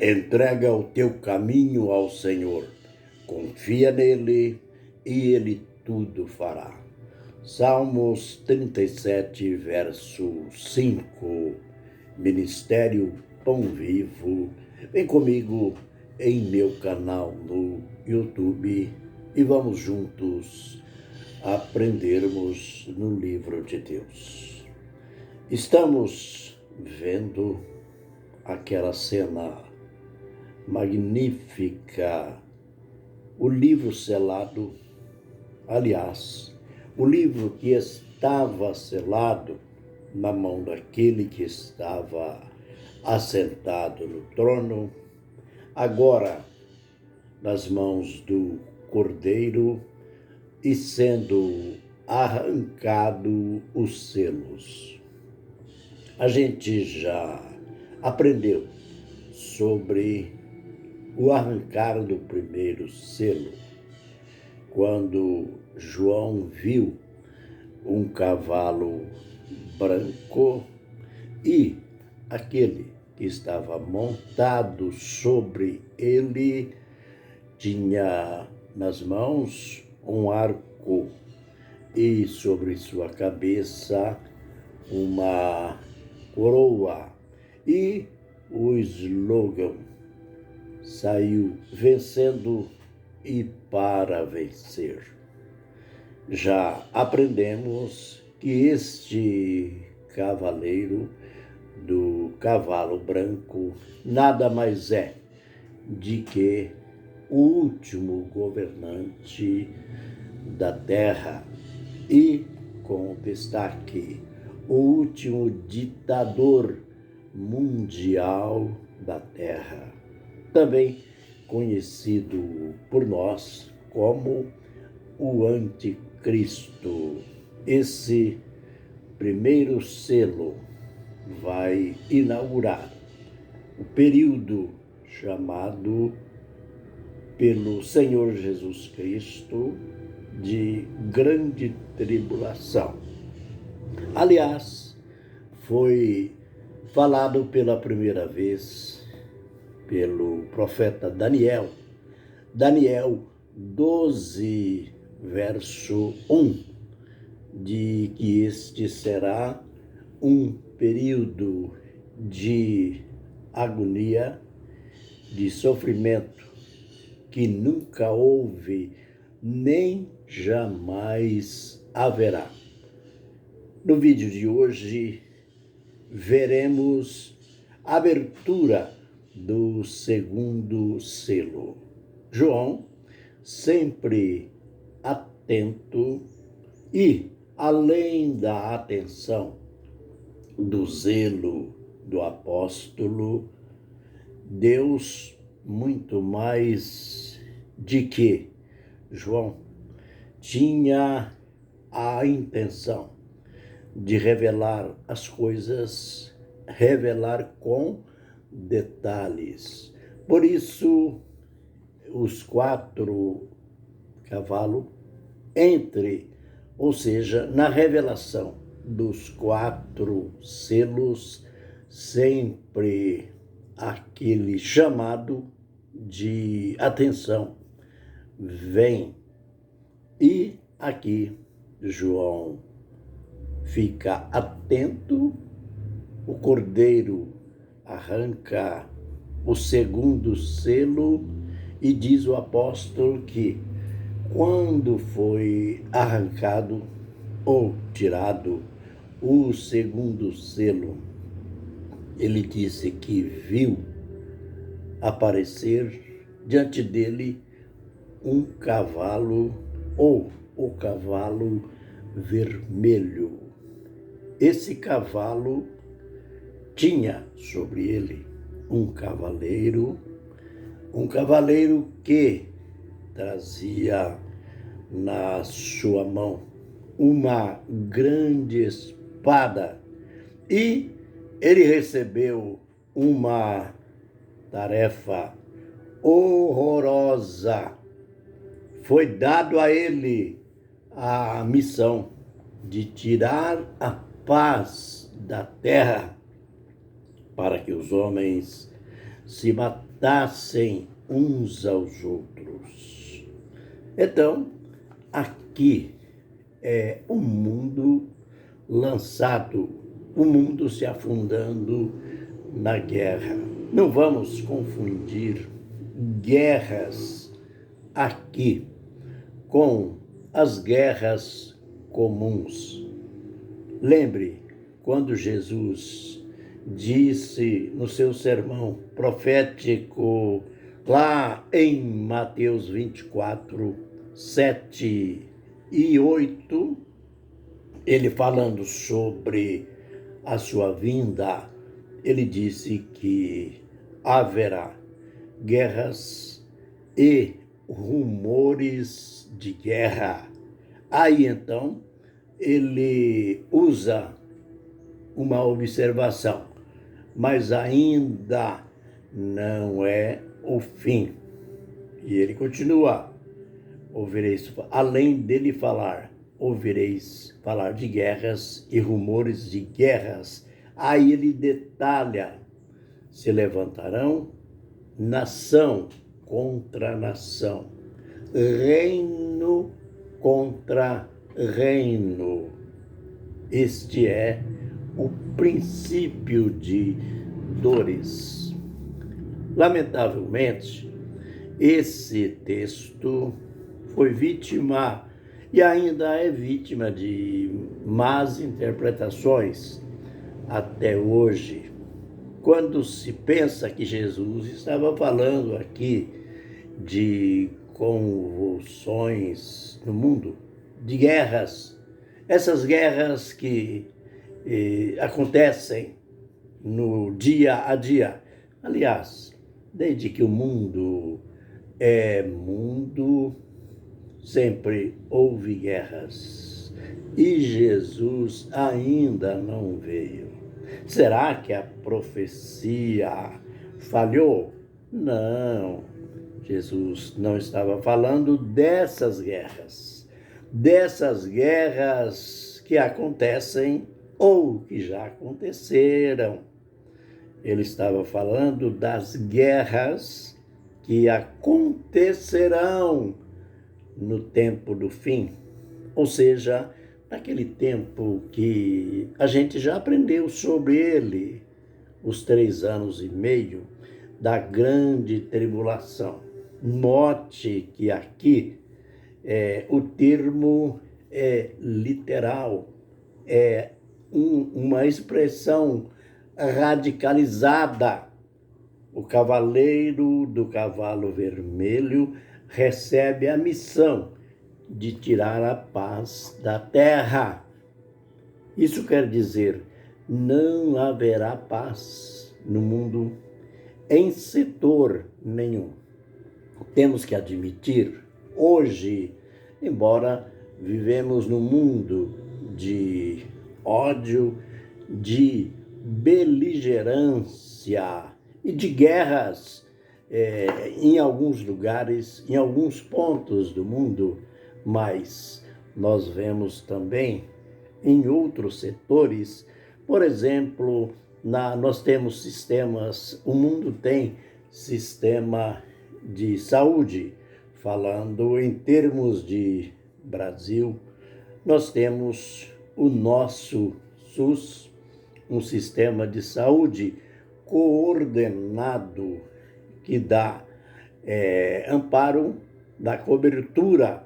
Entrega o teu caminho ao Senhor, confia nele e ele tudo fará. Salmos 37, verso 5. Ministério Pão Vivo. Vem comigo em meu canal no YouTube e vamos juntos aprendermos no livro de Deus. Estamos vendo aquela cena magnífica, o livro selado, aliás, o livro que estava selado na mão daquele que estava assentado no trono, agora nas mãos do Cordeiro e sendo arrancado os selos. A gente já aprendeu sobre o arrancar do primeiro selo, quando João viu um cavalo branco e aquele que estava montado sobre ele tinha nas mãos um arco e sobre sua cabeça uma coroa, e o slogan saiu vencendo e para vencer. Já aprendemos que este cavaleiro do cavalo branco nada mais é de que o último governante da terra e, com destaque, o último ditador mundial da terra, também conhecido por nós como o Anticristo. Esse primeiro selo vai inaugurar o período chamado pelo Senhor Jesus Cristo de Grande Tribulação. Aliás, foi falado pela primeira vez pelo profeta Daniel, Daniel 12, verso 1, de que este será um período de agonia, de sofrimento, que nunca houve nem jamais haverá. No vídeo de hoje, veremos a abertura do segundo selo. João, sempre atento e, além da atenção, do zelo do apóstolo, Deus muito mais de que João tinha a intenção de revelar as coisas, revelar com detalhes. Por isso, os 4 cavalos, ou seja, na revelação dos 4 selos, sempre aquele chamado de atenção vem. E aqui João fica atento, o Cordeiro arranca o segundo selo e diz o apóstolo que quando foi arrancado ou tirado o segundo selo, ele disse que viu aparecer diante dele um cavalo, ou o cavalo vermelho. Esse cavalo tinha sobre ele um cavaleiro que trazia na sua mão uma grande espada, e ele recebeu uma tarefa horrorosa. Foi dado a ele a missão de tirar a paz da terra, para que os homens se matassem uns aos outros. Então, aqui é o mundo lançado, o mundo se afundando na guerra. Não vamos confundir guerras aqui com as guerras comuns. Lembre, quando Jesus disse no seu sermão profético, lá em Mateus 24, 7 e 8, ele falando sobre a sua vinda, ele disse que haverá guerras e rumores de guerra. Aí então ele usa uma observação, mas ainda não é o fim. E ele continua, ouvireis, além dele falar, ouvireis falar de guerras e rumores de guerras. Aí ele detalha, se levantarão nação contra nação, reino contra reino. Este é o princípio de dores. Lamentavelmente, esse texto foi vítima e ainda é vítima de más interpretações até hoje. Quando se pensa que Jesus estava falando aqui de convulsões no mundo, de guerras, essas guerras que acontecem no dia a dia. Aliás, desde que o mundo é mundo, sempre houve guerras. E Jesus ainda não veio. Será que a profecia falhou? Não. Jesus não estava falando dessas guerras que acontecem ou que já aconteceram. Ele estava falando das guerras que acontecerão no tempo do fim, ou seja, naquele tempo que a gente já aprendeu sobre ele, os 3 anos e meio da grande tribulação. Note que aqui o termo é literal, é uma expressão radicalizada. O cavaleiro do cavalo vermelho recebe a missão de tirar a paz da terra. Isso quer dizer, não haverá paz no mundo em setor nenhum. Temos que admitir, hoje, embora vivemos num mundo de ódio, de beligerância e de guerras em alguns lugares, em alguns pontos do mundo, mas nós vemos também em outros setores, por exemplo, nós temos sistemas, o mundo tem sistema de saúde, falando em termos de Brasil, nós temos o nosso SUS, um sistema de saúde coordenado que dá amparo, dá cobertura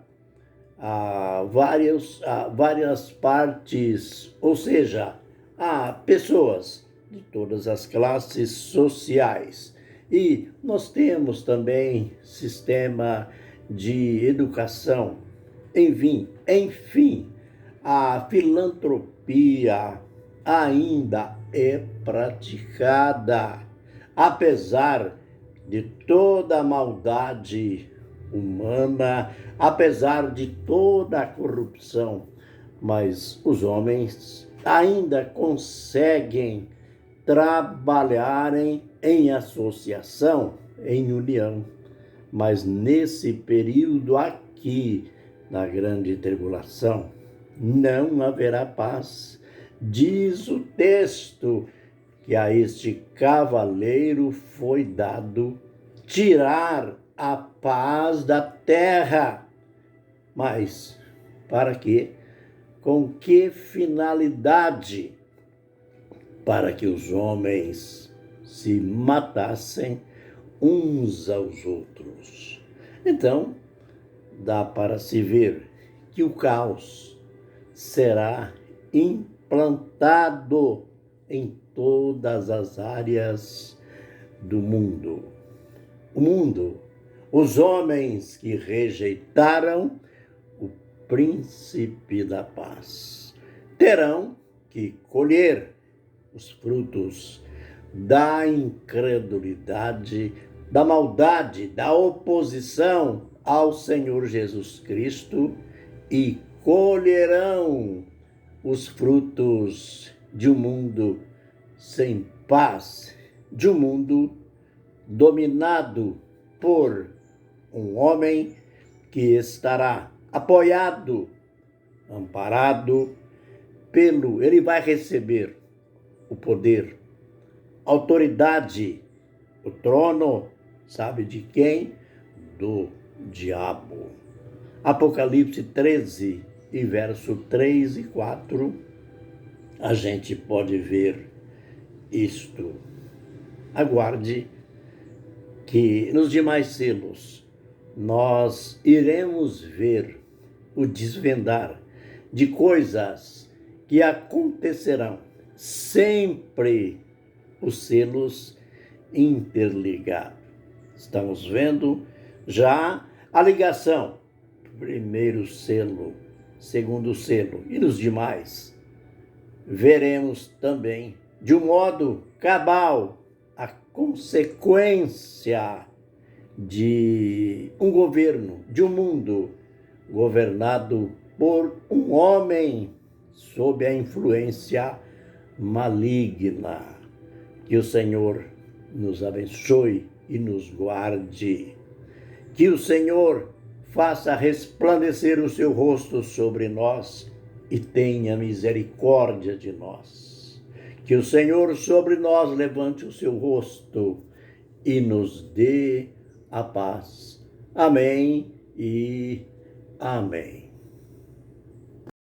a várias partes, ou seja, a pessoas de todas as classes sociais. E nós temos também sistema de educação. Enfim, a filantropia ainda é praticada, apesar de toda a maldade humana, apesar de toda a corrupção, mas os homens ainda conseguem trabalharem em associação, em união. Mas nesse período aqui, na grande tribulação, não haverá paz. Diz o texto que a este cavaleiro foi dado tirar a paz da terra. Mas para quê? Com que finalidade? Para que os homens se matassem uns aos outros. Então, dá para se ver que o caos será implantado em todas as áreas do mundo. O mundo, os homens que rejeitaram o príncipe da paz, terão que colher os frutos da incredulidade, da maldade, da oposição ao Senhor Jesus Cristo e colherão os frutos de um mundo sem paz, de um mundo dominado por um homem que estará apoiado, amparado ele vai receber o poder, autoridade, o trono, sabe de quem? Do diabo. Apocalipse 13 e verso 3 e 4, a gente pode ver isto. Aguarde que nos demais selos nós iremos ver o desvendar de coisas que acontecerão, sempre os selos interligados. Estamos vendo já a ligação do primeiro selo, segundo selo e nos demais. Veremos também, de um modo cabal, a consequência de um governo, de um mundo governado por um homem sob a influência maligna. Que o Senhor nos abençoe e nos guarde. Que o Senhor faça resplandecer o seu rosto sobre nós e tenha misericórdia de nós. Que o Senhor sobre nós levante o seu rosto e nos dê a paz. Amém e amém.